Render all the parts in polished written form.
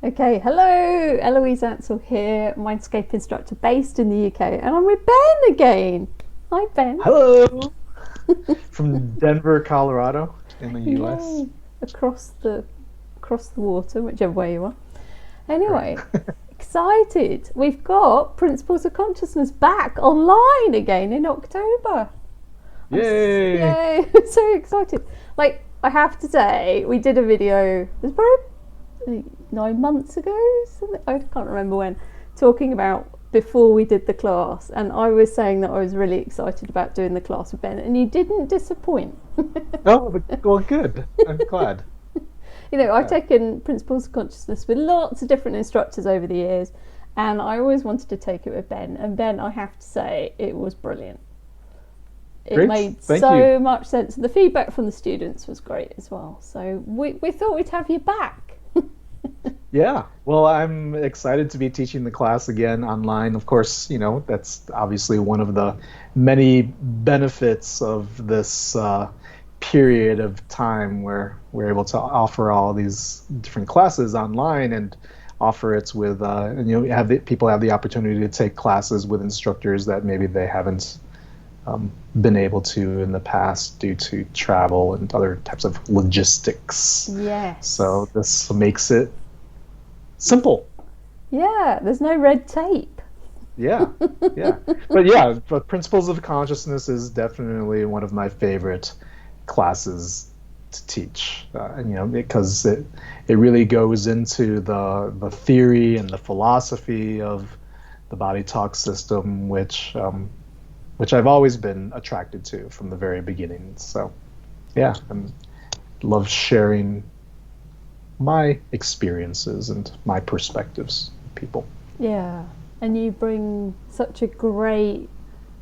Okay, hello, Eloise Ansell here, Mindscape instructor based in the UK, and I'm with Ben again. Hi, Ben. Hello from Denver, Colorado in the US. Yay! Across the water, whichever way you are. Right. Anyway, excited. We've got Principles of Consciousness back online again in October. Yay! Yay! So excited. Like, I have to say, we did a video. It was probably 9 months ago, something, I can't remember when, talking about before we did the class, and I was saying that I was really excited about doing the class with Ben, and you didn't disappoint. Oh, well, good. I'm glad. I've Yeah. taken Principles of Consciousness with lots of different instructors over the years, and I always wanted to take it with Ben, and Ben, I have to say, it was brilliant. It Great. made Thank you. so much sense. The feedback from the students was great as well, so we thought we'd have you back. Yeah. Well, I'm excited to be teaching the class again online. Of course, that's obviously one of the many benefits of this period of time where we're able to offer all these different classes online and offer it with, people have the opportunity to take classes with instructors that maybe they haven't been able to in the past due to travel and other types of logistics. So Yes. this makes it simple. Yeah, there's no red tape. Yeah, yeah. But Principles of Consciousness is definitely one of my favorite classes to teach, because it really goes into the theory and the philosophy of the body talk system, which I've always been attracted to from the very beginning. So yeah, I love sharing my experiences and my perspectives with people. Yeah, and you bring such a great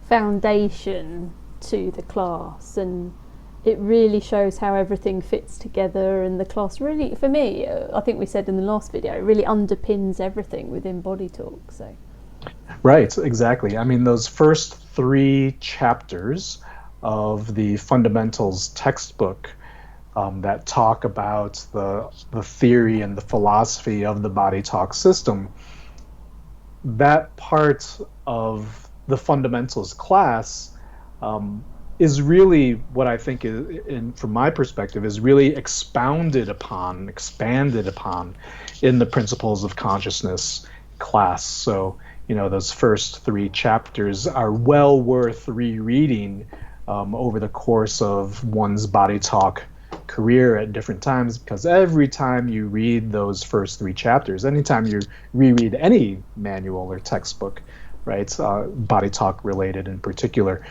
foundation to the class, and it really shows how everything fits together. And the class really, for me, I think we said in the last video, it really underpins everything within Body Talk. So Right, exactly. I mean, those first three chapters of the fundamentals textbook that talk about the theory and the philosophy of the body talk system, that part of the fundamentals class is really what I think from my perspective, is really expanded upon in the Principles of Consciousness class. So, those first three chapters are well worth rereading over the course of one's body talk career at different times, because every time you read those first three chapters, anytime you reread any manual or textbook, right, body talk related in particular,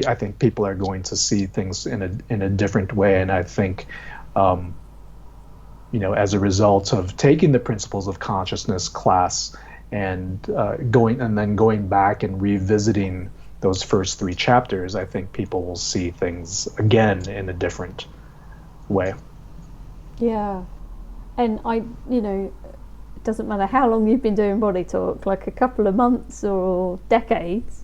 I think people are going to see things in a different way. And I think, as a result of taking the Principles of Consciousness class and going back and revisiting those first three chapters, I think people will see things again in a different way. yeah, and it doesn't matter how long you've been doing Body Talk, like a couple of months or decades,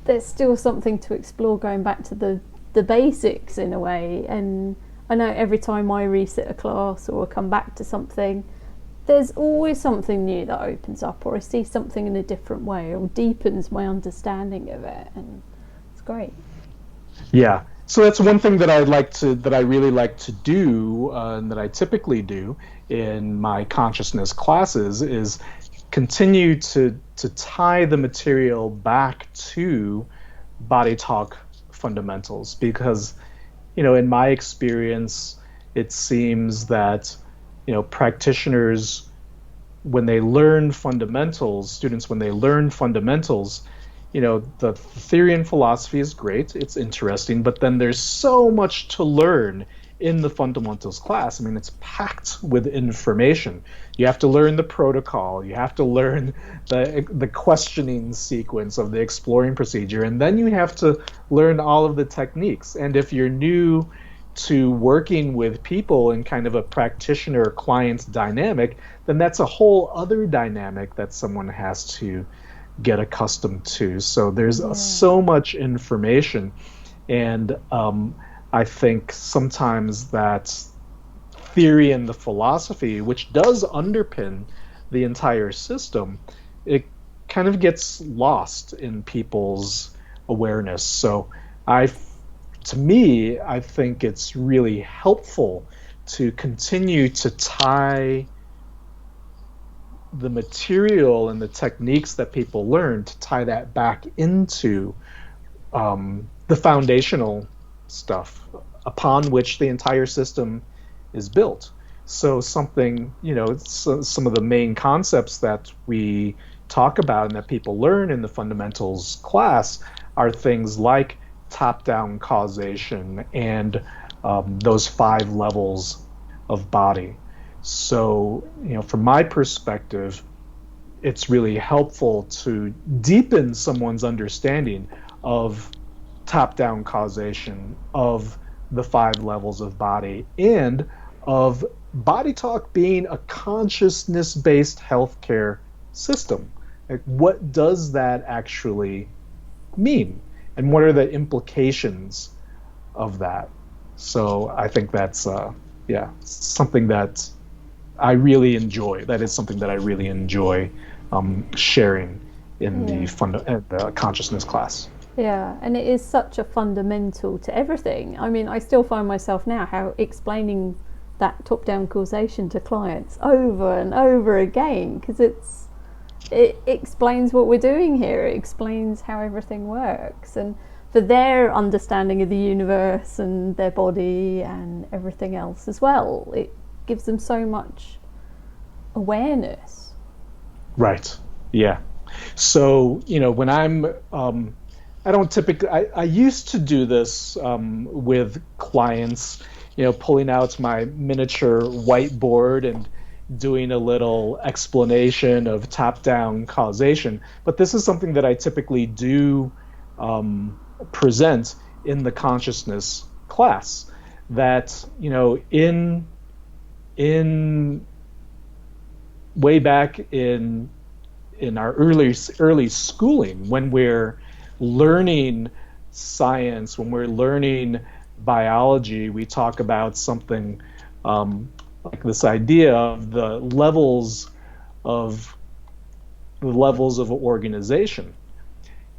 there's still something to explore going back to the basics in a way. And I know every time I resit a class or come back to something, there's always something new that opens up, or I see something in a different way, or deepens my understanding of it, and it's great. Yeah. So that's one thing that I really like to do, and that I typically do in my consciousness classes, is continue to tie the material back to body talk fundamentals, because in my experience, it seems that practitioners, when they learn fundamentals, students, when they learn fundamentals, the theory and philosophy is great, it's interesting, but then there's so much to learn in the fundamentals class. I mean, it's packed with information. You have to learn the protocol, you have to learn the questioning sequence of the exploring procedure, and then you have to learn all of the techniques. And if you're new to working with people in kind of a practitioner client dynamic, then that's a whole other dynamic that someone has to get accustomed to. So there's Yeah. so much information, and I think sometimes that theory and the philosophy, which does underpin the entire system, it kind of gets lost in people's awareness. So to me, I think it's really helpful to continue to tie the material and the techniques that people learn, to tie that back into the foundational stuff upon which the entire system is built. So something, some of the main concepts that we talk about and that people learn in the fundamentals class are things like top-down causation and those 5 levels of body. So, from my perspective, it's really helpful to deepen someone's understanding of top-down causation, of the 5 levels of body, and of BodyTalk being a consciousness-based healthcare system. Like, what does that actually mean? And what are the implications of that? So I think that's, something that I really enjoy. That is something that I really enjoy sharing in the consciousness class. Yeah, and it is such a fundamental to everything. I mean, I still find myself now how explaining that top-down causation to clients over and over again, because it explains what we're doing here. It explains how everything works, and for their understanding of the universe and their body and everything else as well. It gives them so much awareness. Right. Yeah. So, when I don't typically, I used to do this with clients, pulling out my miniature whiteboard and doing a little explanation of top-down causation. But this is something that I typically do present in the consciousness class, that, in way back in our early schooling, when we're learning science, when we're learning biology, we talk about something like this idea of the levels of organization.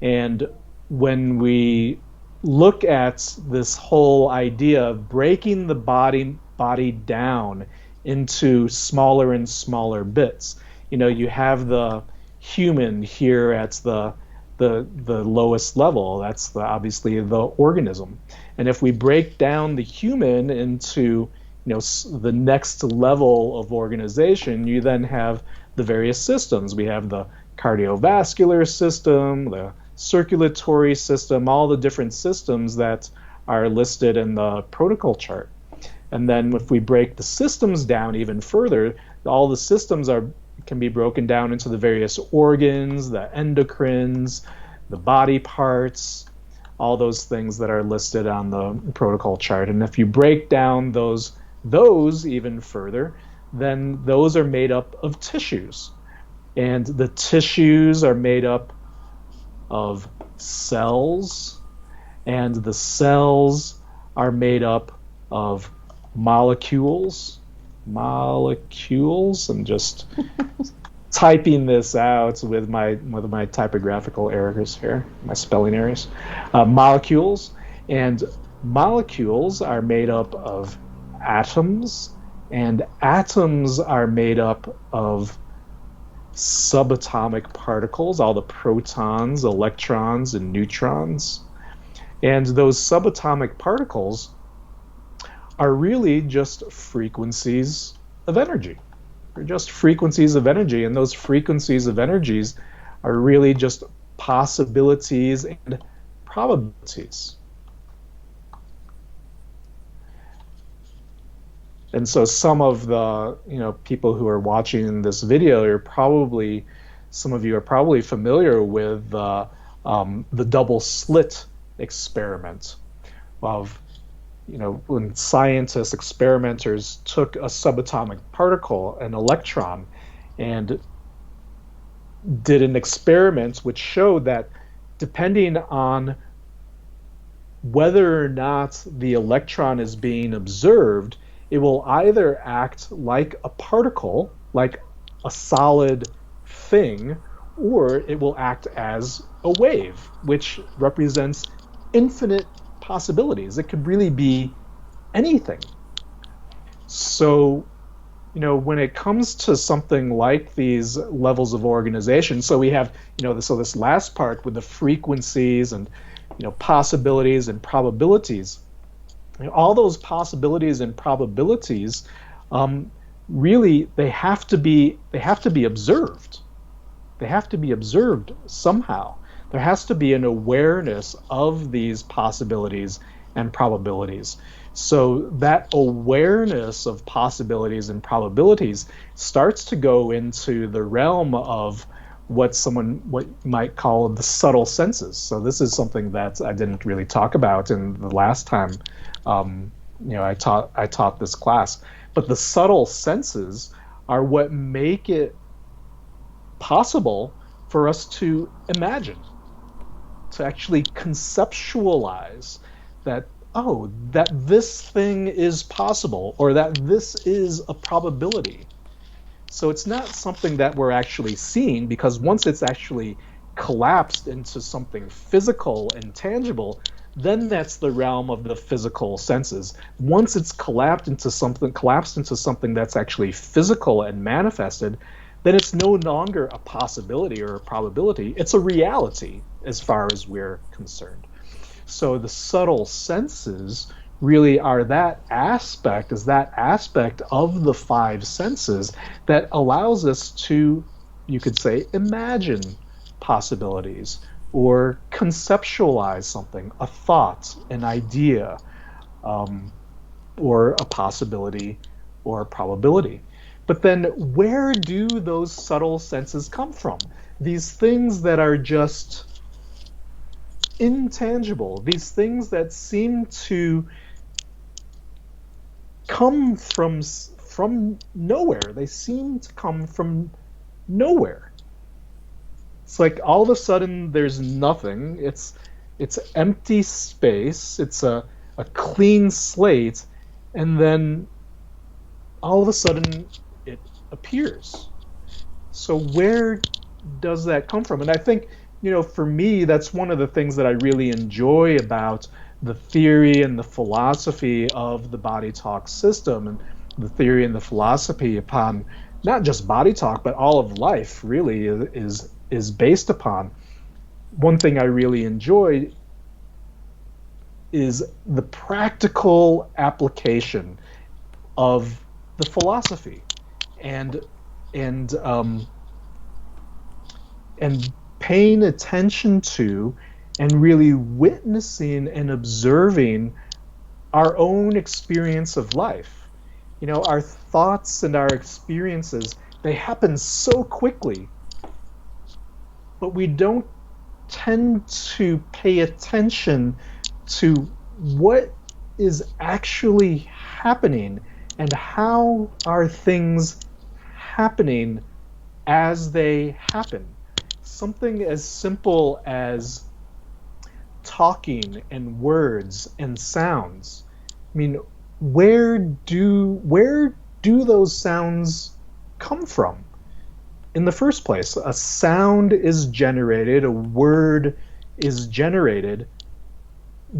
And when we look at this whole idea of breaking the body down into smaller and smaller bits, you have the human here at the lowest level. That's obviously the organism. And if we break down the human into the next level of organization, you then have the various systems. We have the cardiovascular system, the circulatory system, all the different systems that are listed in the protocol chart. And then if we break the systems down even further, all the systems can be broken down into the various organs, the endocrines, the body parts, all those things that are listed on the protocol chart. And if you break down those even further, then those are made up of tissues. And the tissues are made up of cells, and the cells are made up of molecules. I'm just typing this out with my typographical errors here, my spelling errors. Molecules, and molecules are made up of atoms, and atoms are made up of subatomic particles, all the protons, electrons, and neutrons. And those subatomic particles are really just frequencies of energy. They're just frequencies of energy, and those frequencies of energies are really just possibilities and probabilities. And so some of the people who are watching this video some of you are probably familiar with the double slit experiment of when experimenters took a subatomic particle, an electron, and did an experiment which showed that depending on whether or not the electron is being observed, it will either act like a particle, like a solid thing, or it will act as a wave, which represents infinite possibilities. It could really be anything. So, when it comes to something like these levels of organization, so we have, this last part with the frequencies and, possibilities and probabilities. All those possibilities and probabilities, really, they have to be observed. They have to be observed somehow. There has to be an awareness of these possibilities and probabilities. So that awareness of possibilities and probabilities starts to go into the realm of what you might call the subtle senses. So this is something that I didn't really talk about in the last time I taught this class. But the subtle senses are what make it possible for us to imagine, to actually conceptualize that, that this thing is possible, or that this is a probability. So it's not something that we're actually seeing, because once it's actually collapsed into something physical and tangible, then that's the realm of the physical senses. Once it's collapsed into something that's actually physical and manifested, then it's no longer a possibility or a probability. It's a reality as far as we're concerned. So the subtle senses really are that aspect of the five senses that allows us to, you could say, imagine possibilities or conceptualize something, a thought, an idea, or a possibility or a probability. But then where do those subtle senses come from? These things that are just intangible, these things that seem to come from nowhere. They seem to come from nowhere. It's like all of a sudden there's nothing. It's empty space. It's a clean slate, and then all of a sudden it appears. So where does that come from? And I think, for me, that's one of the things that I really enjoy about the theory and the philosophy of the BodyTalk system, and the theory and the philosophy upon not just BodyTalk, but all of life really is based upon. One thing I really enjoy is the practical application of the philosophy and paying attention to and really witnessing and observing our own experience of life. Our thoughts and our experiences, they happen so quickly, but we don't tend to pay attention to what is actually happening and how are things happening as they happen. Something as simple as talking and words and sounds. I mean, where do those sounds come from in the first place? A sound is generated, a word is generated.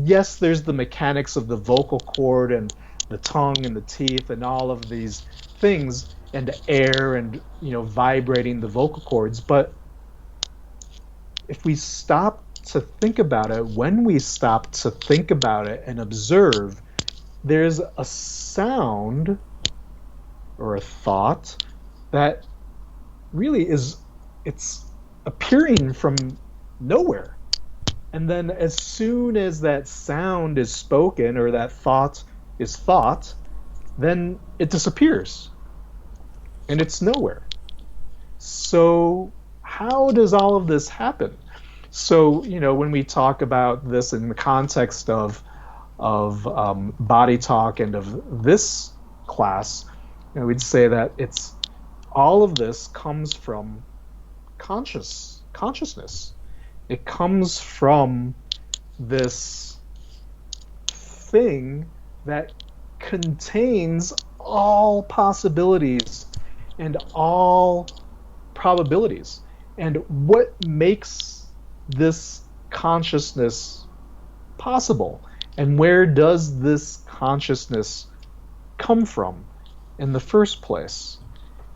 Yes, there's the mechanics of the vocal cord and the tongue and the teeth and all of these things, and air and vibrating the vocal cords, but if we stop to think about it, when we stop to think about it and observe, there's a sound or a thought that really it's appearing from nowhere. And then as soon as that sound is spoken or that thought is thought, then it disappears and it's nowhere. So how does all of this happen? So, when we talk about this in the context of BodyTalk and of this class, we'd say that it's all of this comes from consciousness. It comes from this thing that contains all possibilities and all probabilities. And what makes this consciousness possible? And where does this consciousness come from in the first place?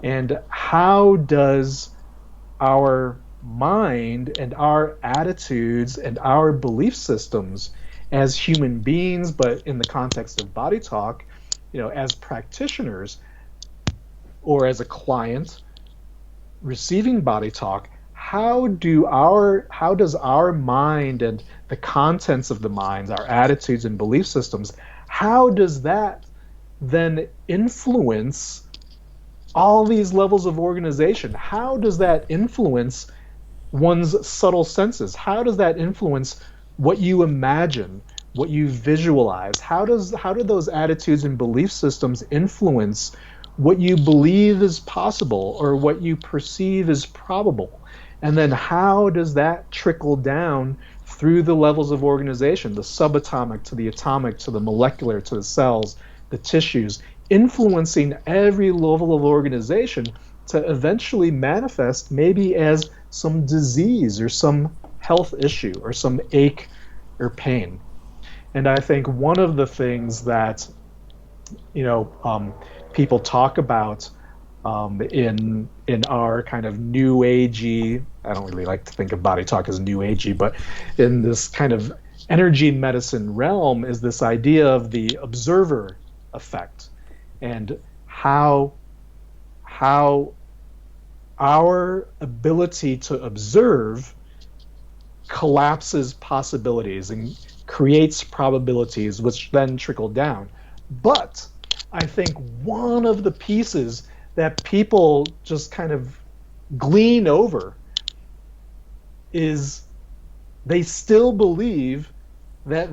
And how does our mind and our attitudes and our belief systems as human beings, but in the context of BodyTalk, as practitioners or as a client receiving BodyTalk, how does our mind and the contents of the mind, our attitudes and belief systems, how does that then influence all these levels of organization? How does that influence one's subtle senses? How does that influence what you imagine, what you visualize? How do those attitudes and belief systems influence what you believe is possible or what you perceive as probable? And then how does that trickle down through the levels of organization, the subatomic to the atomic to the molecular to the cells, the tissues, influencing every level of organization to eventually manifest maybe as some disease or some health issue or some ache or pain. And I think one of the things that people talk about in our kind of new agey, I don't really like to think of BodyTalk as new agey, but in this kind of energy medicine realm is this idea of the observer effect, and how our ability to observe collapses possibilities and creates probabilities, which then trickle down. But I think one of the pieces that people just kind of glean over is they still believe that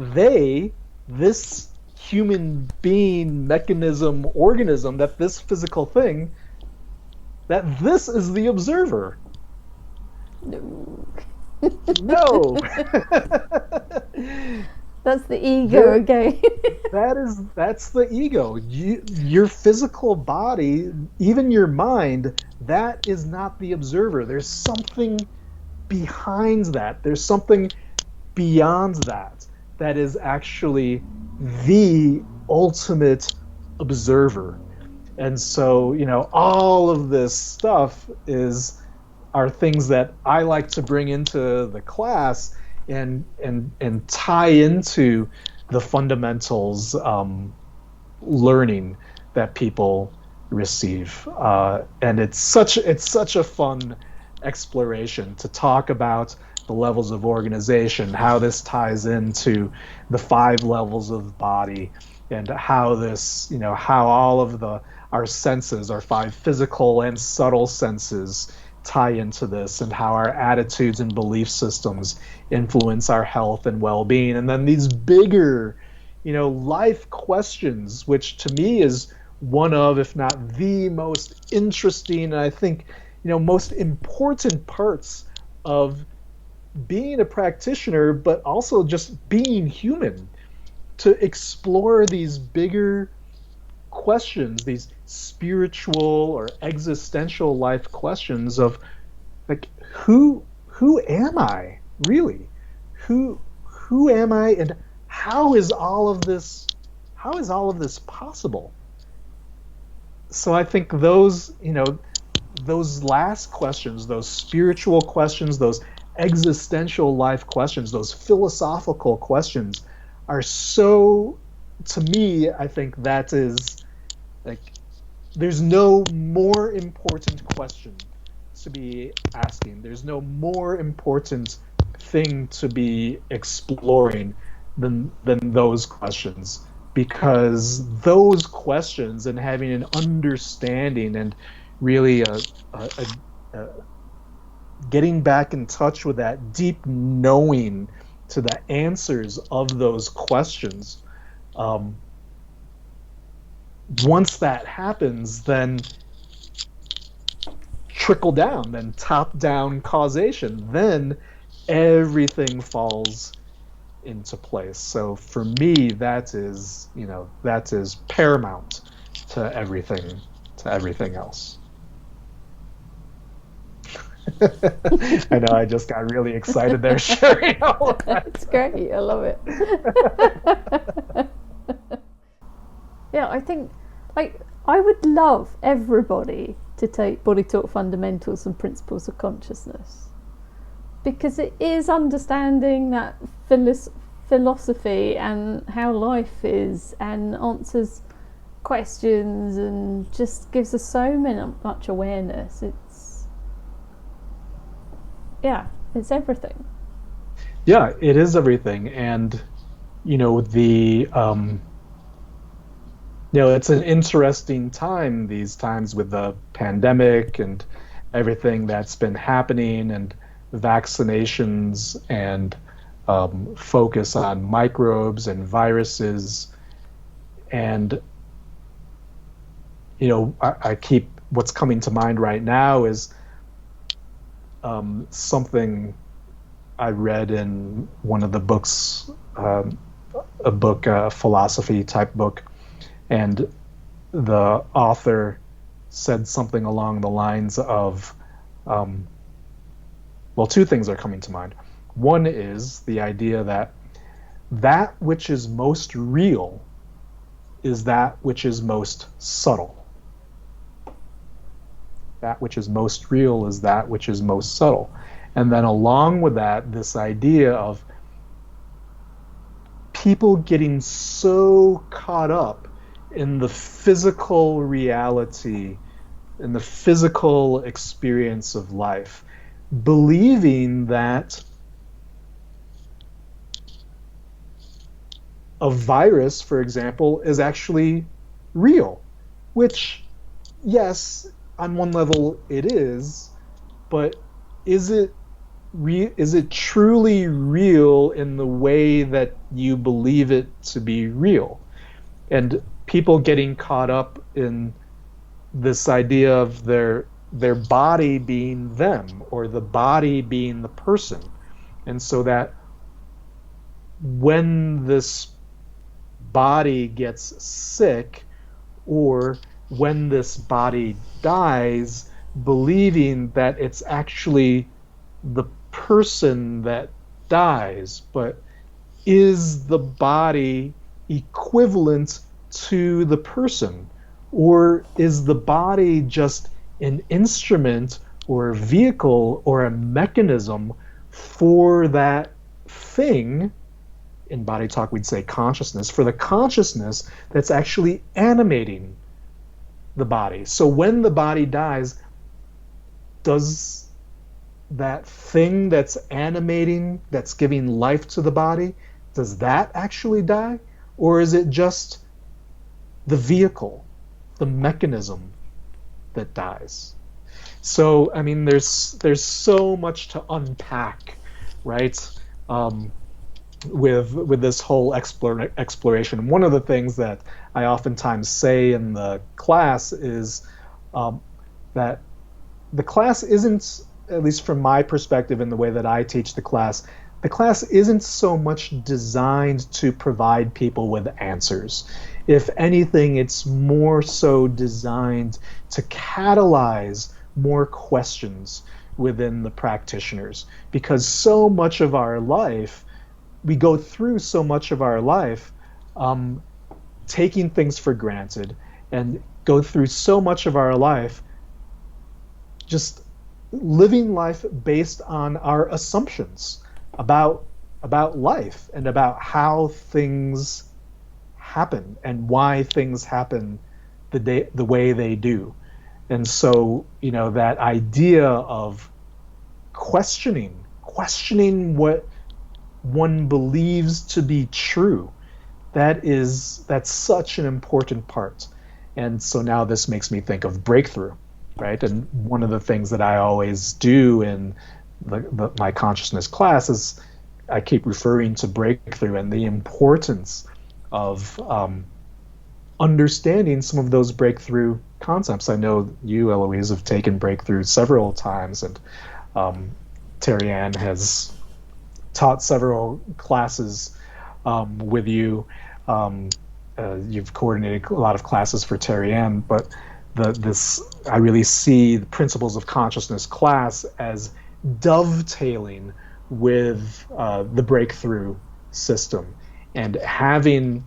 this human being, mechanism, organism, that this physical thing, that this is the observer. No. That's the ego again. That's the ego. Your physical body, even your mind, that is not the observer. There's something behind that. There's something beyond that is actually the ultimate observer. And so, all of this stuff are things that I like to bring into the class and tie into the fundamentals learning that people receive. And it's such a fun exploration to talk about the levels of organization, how this ties into the 5 levels of body, and how this, how all of our senses, our 5 physical and subtle senses, tie into this, and how our attitudes and belief systems influence our health and well-being. And then these bigger, life questions, which to me is one of, if not the most interesting, and I think, most important parts of being a practitioner, but also just being human, to explore these bigger questions, these spiritual or existential life questions of, like, who am I really? Who am I, and how is all of this possible? So I think those last questions, those spiritual questions, those existential life questions, those philosophical questions are so, to me, I think that is, like, there's no more important question to be asking. There's no more important thing to be exploring than those questions, because those questions and having an understanding and really getting back in touch with that deep knowing to the answers of those questions, once that happens, then trickle down, then top down causation, then everything falls into place. So for me, that is, that is paramount to everything else. I know I just got really excited there sharing all of that. It's great. I love it. Yeah, I think I would love everybody to take Body Talk Fundamentals and Principles of Consciousness, because it is understanding that philosophy and how life is, and answers questions, and just gives us so much awareness. It's everything. Yeah, it is everything. And it's an interesting time these times with the pandemic and everything that's been happening, and vaccinations, and focus on microbes and viruses. And I keep, what's coming to mind right now is something I read in one of the books, a philosophy type book, and the author said something along the lines of, two things are coming to mind. One is the idea that which is most real is that which is most subtle. That which is most real is that which is most subtle. And then along with that, this idea of people getting so caught up in the physical reality, in the physical experience of life, believing that a virus, for example, is actually real, which, yes, on one level it is, but is it truly real in the way that you believe it to be real? And people getting caught up in this idea of their body being them, or the body being the person. And so that when this body gets sick, or when this body dies, believing that it's actually the person that dies. But is the body equivalent to the person? Or is the body just an instrument or a vehicle or a mechanism for that thing? In Body Talk, we'd say consciousness, for the consciousness that's actually animating the body. So when the body dies, does that thing that's animating, that's giving life to the body, does that actually die? Or is it just the vehicle, the mechanism that dies? So, I mean, there's so much to unpack, right? With this whole exploration. One of the things that I oftentimes say in the class is that the class isn't, at least from my perspective in the way that I teach the class isn't so much designed to provide people with answers. If anything, it's more so designed to catalyze more questions within the practitioners, because so much of our life, we go through so much of our life taking things for granted, and go through so much of our life just living life based on our assumptions about life, and about how things happen, and why things happen the way they do. And so, that idea of questioning what one believes to be true, that's such an important part. And so now this makes me think of breakthrough, right? And one of the things that I always do in my consciousness class is I keep referring to breakthrough and the importance of understanding some of those breakthrough concepts. I know you, Eloise, have taken breakthrough several times, and Terry Ann has taught several classes with you. You've coordinated a lot of classes for Terry Ann, but this I really see the Principles of Consciousness class as dovetailing with the breakthrough system, and having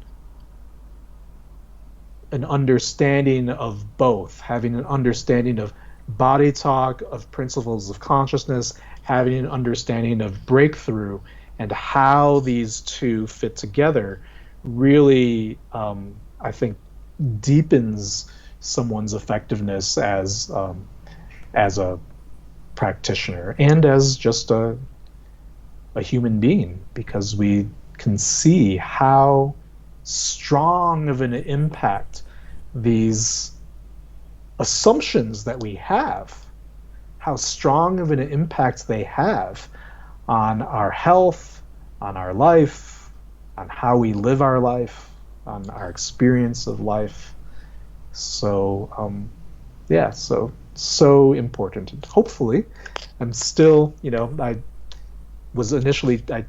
an understanding of both, having an understanding of body talk, of Principles of Consciousness, having an understanding of breakthrough, and how these two fit together really, I think, deepens someone's effectiveness as a practitioner and as just a human being, because we can see how strong of an impact these assumptions that we have, how strong of an impact they have on our health, on our life, on how we live our life, on our experience of life. So, yeah, so important. And hopefully, I'm still, I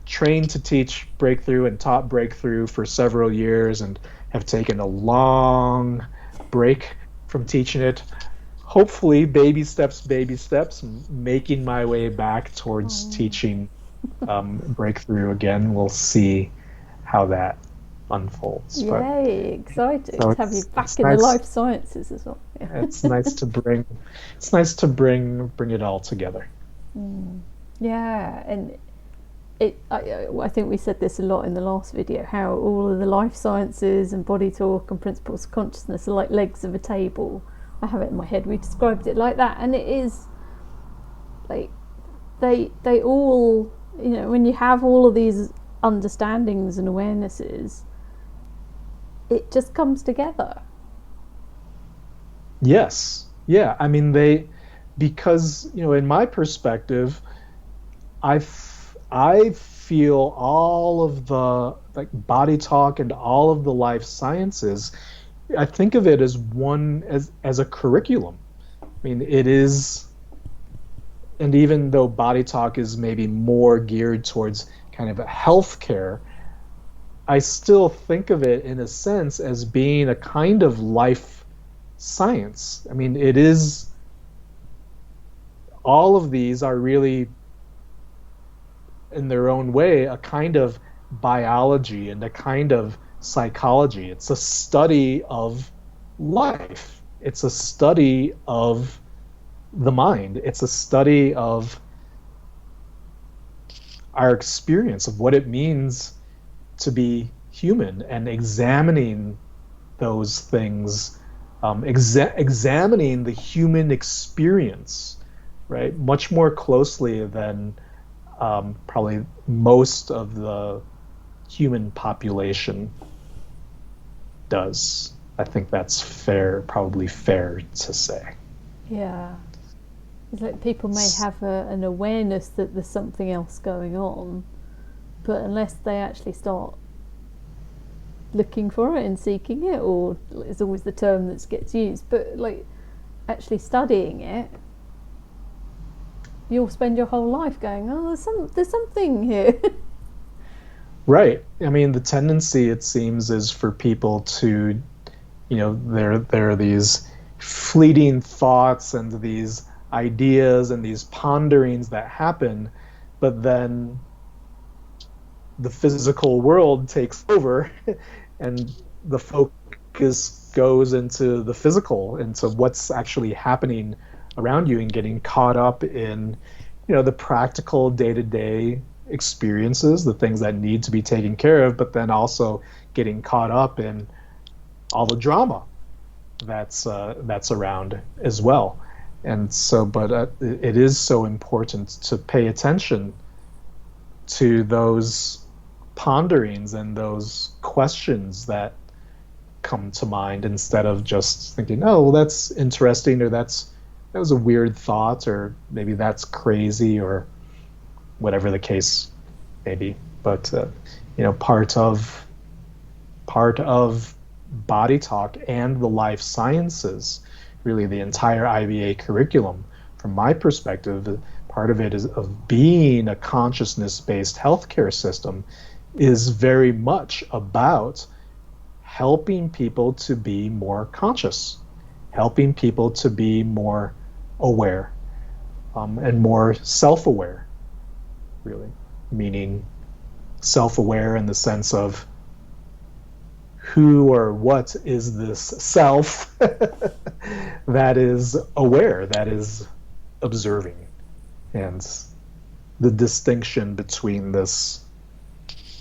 trained to teach breakthrough and taught breakthrough for several years, and have taken a long break from teaching it. Hopefully, baby steps, making my way back towards teaching breakthrough again. We'll see how that unfolds. Yay, excited So to have you back in nice. the life sciences as well. Yeah. It's nice to bring it all together. Yeah, and I think we said this a lot in the last video, how all of the life sciences and body talk and principles of consciousness are like legs of a table. I have it in my head, we described it like that, and it is like they all, when you have all of these understandings and awarenesses, it just comes together. Yes. Yeah. I mean, because, in my perspective, I feel all of the like body talk and all of the life sciences, I think of it as as a curriculum. I mean, it is, and even though body talk is maybe more geared towards kind of a healthcare, I still think of it in a sense as being a kind of life science. I mean, it is, all of these are really, in their own way, a kind of biology and a kind of psychology. It's a study of life. It's a study of the mind. It's a study of our experience of what it means to be human, and examining those things, examining the human experience, right, much more closely than probably most of the human population does. I think that's probably fair to say. Yeah. It's like people may have an awareness that there's something else going on, but unless they actually start looking for it and seeking it, or it's always the term that gets used, but like actually studying it, you'll spend your whole life going, oh, there's something here. Right. I mean, the tendency, it seems, is for people to, there are these fleeting thoughts and these ideas and these ponderings that happen, but then the physical world takes over and the focus goes into the physical, into what's actually happening around you, and getting caught up in, the practical day-to-day experiences, the things that need to be taken care of, but then also getting caught up in all the drama that's around as well. And so, but it is so important to pay attention to those ponderings and those questions that come to mind, instead of just thinking, oh, well, that's interesting, or that was a weird thought, or maybe that's crazy, or whatever the case may be. But part of body talk and the life sciences, really the entire IBA curriculum, from my perspective, part of it is of being a consciousness-based healthcare system is very much about helping people to be more conscious, helping people to be more aware, and more self-aware, really, meaning self-aware in the sense of who or what is this self that is aware, that is observing, and the distinction between this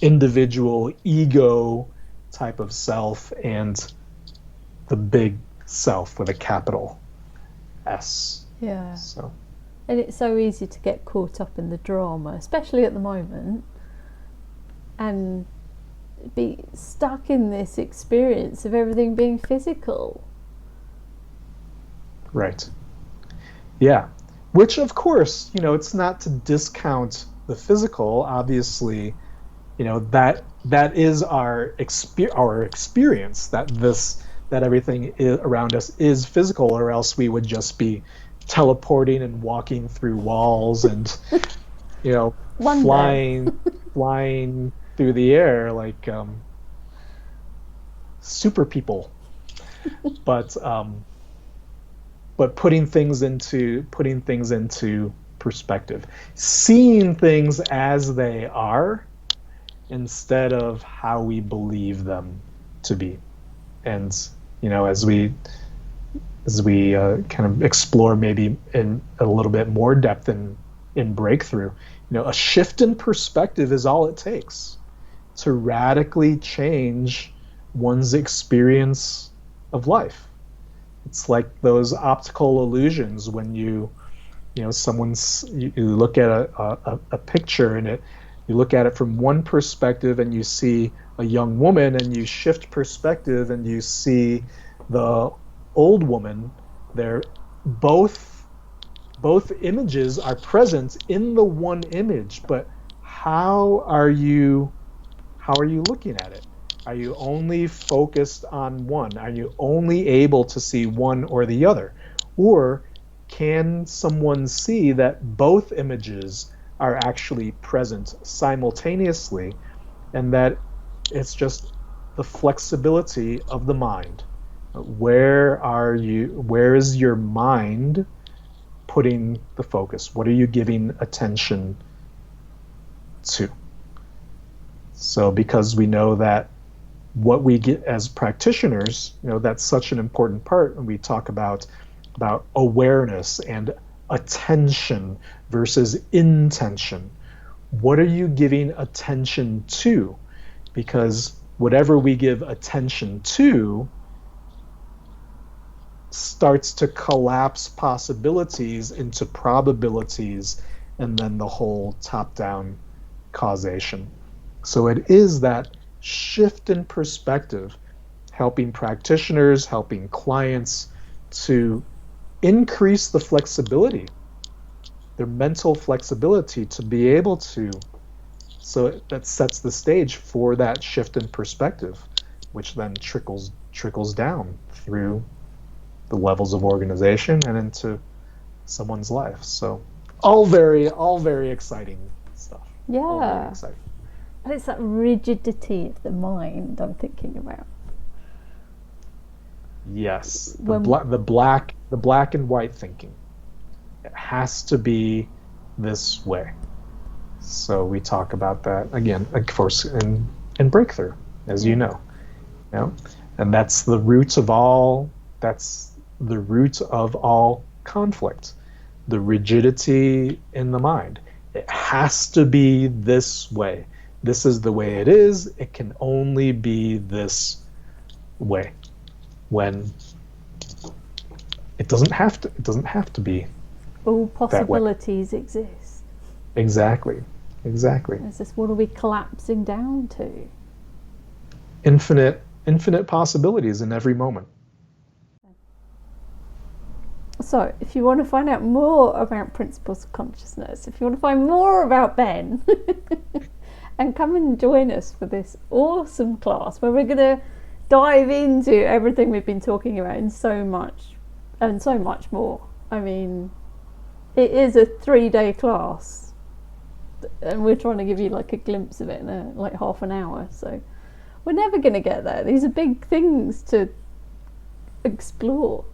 individual ego type of self and the big self with a capital S. Yeah. So. And it's so easy to get caught up in the drama, especially at the moment, and be stuck in this experience of everything being physical. Right. Yeah. Which, of course, it's not to discount the physical. Obviously, that is our experience, that everything around us is physical, or else we would just be teleporting and walking through walls and flying through the air like super people. But putting things into perspective, seeing things as they are instead of how we believe them to be. And as we kind of explore maybe in a little bit more depth in breakthrough, a shift in perspective is all it takes to radically change one's experience of life. It's like those optical illusions when you look at a picture and you look at it from one perspective and you see a young woman, and you shift perspective and you see the old woman. They're both images are present in the one image, but how are you looking at it? Are you only focused on one? Are you only able to see one or the other? Or can someone see that both images are actually present simultaneously, and that it's just the flexibility of the mind? Where is your mind putting the focus? What are you giving attention to? So because we know that what we get as practitioners, that's such an important part when we talk about awareness and attention versus intention. What are you giving attention to? Because whatever we give attention to starts to collapse possibilities into probabilities, and then the whole top-down causation. So it is that shift in perspective, helping practitioners, helping clients to increase the flexibility, their mental flexibility to be able to, so that sets the stage for that shift in perspective, which then trickles down through the levels of organization and into someone's life. So all very exciting stuff. Yeah. All very exciting. And it's that rigidity of the mind I'm thinking about. Yes, the black and white thinking. It has to be this way. So we talk about that again, of course, in breakthrough, as you know. And that's the root of all. That's the root of all conflict. The rigidity in the mind. It has to be this way. This is the way it is. It can only be this way. When it doesn't have to. It doesn't have to be. All possibilities exist. Exactly. It's just, what are we collapsing down to? Infinite possibilities in every moment. So, if you want to find out more about Principles of Consciousness, if you want to find more about Ben, and come and join us for this awesome class where we're going to dive into everything we've been talking about and so much more. I mean, it is a 3-day class, and we're trying to give you like a glimpse of it in like half an hour. So we're never going to get there. These are big things to explore.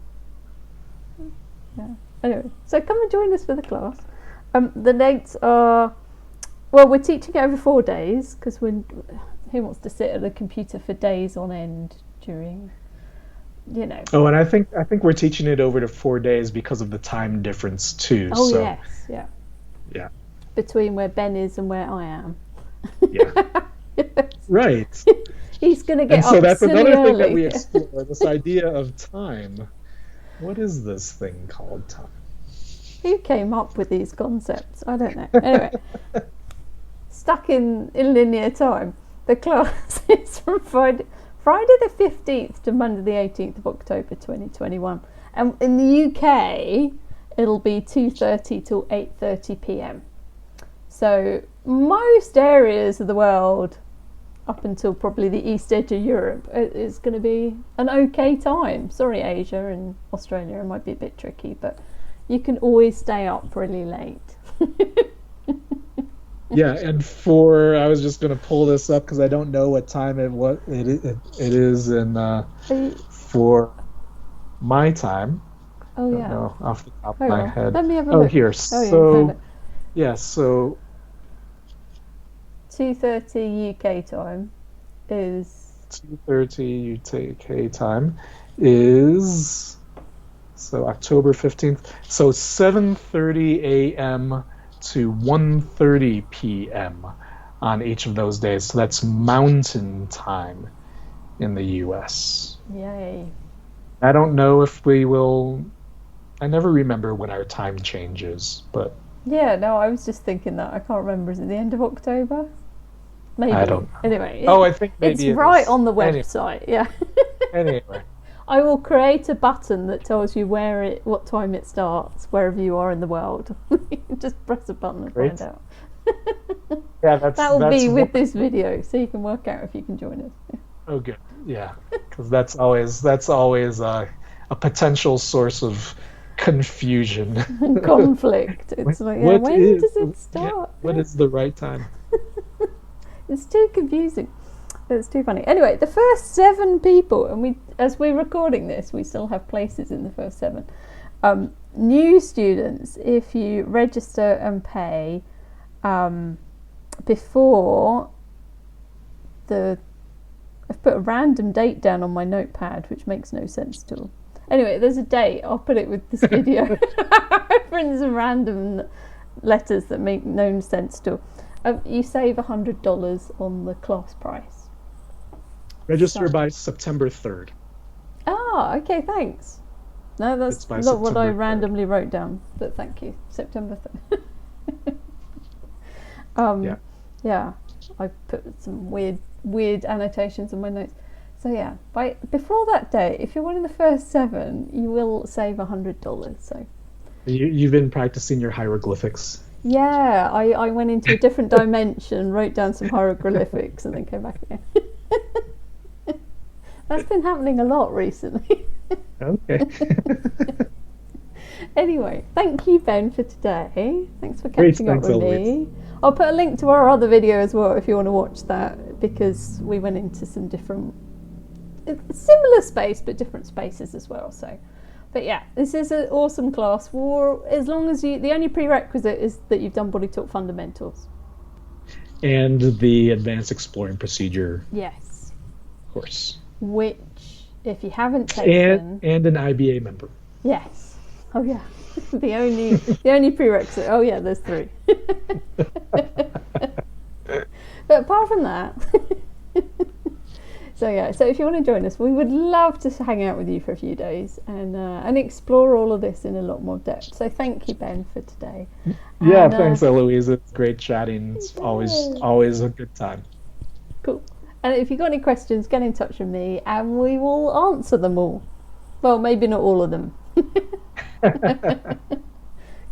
Yeah. Anyway, so come and join us for the class. The dates are, well, we're teaching over 4 days because who wants to sit at a computer for days on end during, you know. Oh, and I think we're teaching it over to 4 days because of the time difference too. Oh So yes, yeah. yeah, Between where Ben is and where I am. yeah, right. He's going to get And so up that's silly another thing that early. we explore, this idea of time. What is this thing called time? Who came up with these concepts? I don't know. Anyway, stuck in linear time. The class is from Friday the 15th to Monday the 18th of October 2021. And in the UK, it'll be 2:30 till 8:30 p.m. So most areas of the world, up until probably the east edge of Europe, is going to be an okay time. Sorry, Asia and Australia, it might be a bit tricky, but you can always stay up really late. Yeah, and I was just going to pull this up because I don't know what time it is in for my time. Oh I don't yeah. know off the top of Hang my on. head. Let me have a Oh, look. here. Oh, yeah, So yeah, so 2:30 UK time is 2:30 UK time is October 15th. So 7:30 a.m. to 1:30 p.m. on each of those days. So that's mountain time in the US. yay. I don't know if we will. I never remember when our time changes, but Yeah, no, I was just thinking that. I can't remember. Is it the end of October? Maybe. I don't know. Anyway, I think maybe it's right is. on the website. Yeah. Anyway. I will create a button that tells you what time it starts, wherever you are in the world. Just press a button and Great. find out. Yeah, That will be with what, this video, so you can work out if you can join us. Oh, good. Yeah, because that's always a potential source of confusion. Conflict. It's like, yeah, when does it start? What is the right time? It's too confusing. It's too funny. Anyway, the first 7 people, and as we're recording this, we still have places in the first 7. New students, if you register and pay before I've put a random date down on my notepad, which makes no sense at all. Anyway, there's a date. I'll put it with this video. I've written some random letters that make no sense at all. You save $100 on the class price. Register by September 3rd. Ah, okay, thanks. No, that's not September what I 3rd. randomly wrote down, but thank you. September 3rd. Yeah, I put some weird annotations on my notes. So yeah, before that date, if you're one of the first 7, you will save $100. So You've been practicing your hieroglyphics. yeah, I went into a different dimension, wrote down some hieroglyphics, and then came back again. That's been happening a lot recently. Okay. Anyway, thank you, Ben, for today. Thanks for catching up with Eloise. me. I'll put a link to our other video as well if you want to watch that, because we went into some different, similar space, but different spaces as well. So, but yeah, this is an awesome class. For as long as the only prerequisite is that you've done BodyTalk fundamentals. And the advanced exploring procedure Yes. course. Which, if you haven't taken, And an IBA member. yes. Oh yeah. the only prerequisite. Oh yeah, there's 3. But apart from that, so yeah. So if you want to join us, we would love to hang out with you for a few days and explore all of this in a lot more depth. So thank you, Ben, for today. Yeah, And, thanks, Eloise. It's great chatting. It's always a good time. Cool. And if you've got any questions, get in touch with me and we will answer them all. Well, maybe not all of them.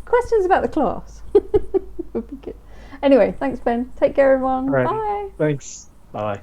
Questions about the class would be good. Anyway, thanks, Ben. Take care, everyone. All right. Bye. Thanks. Bye.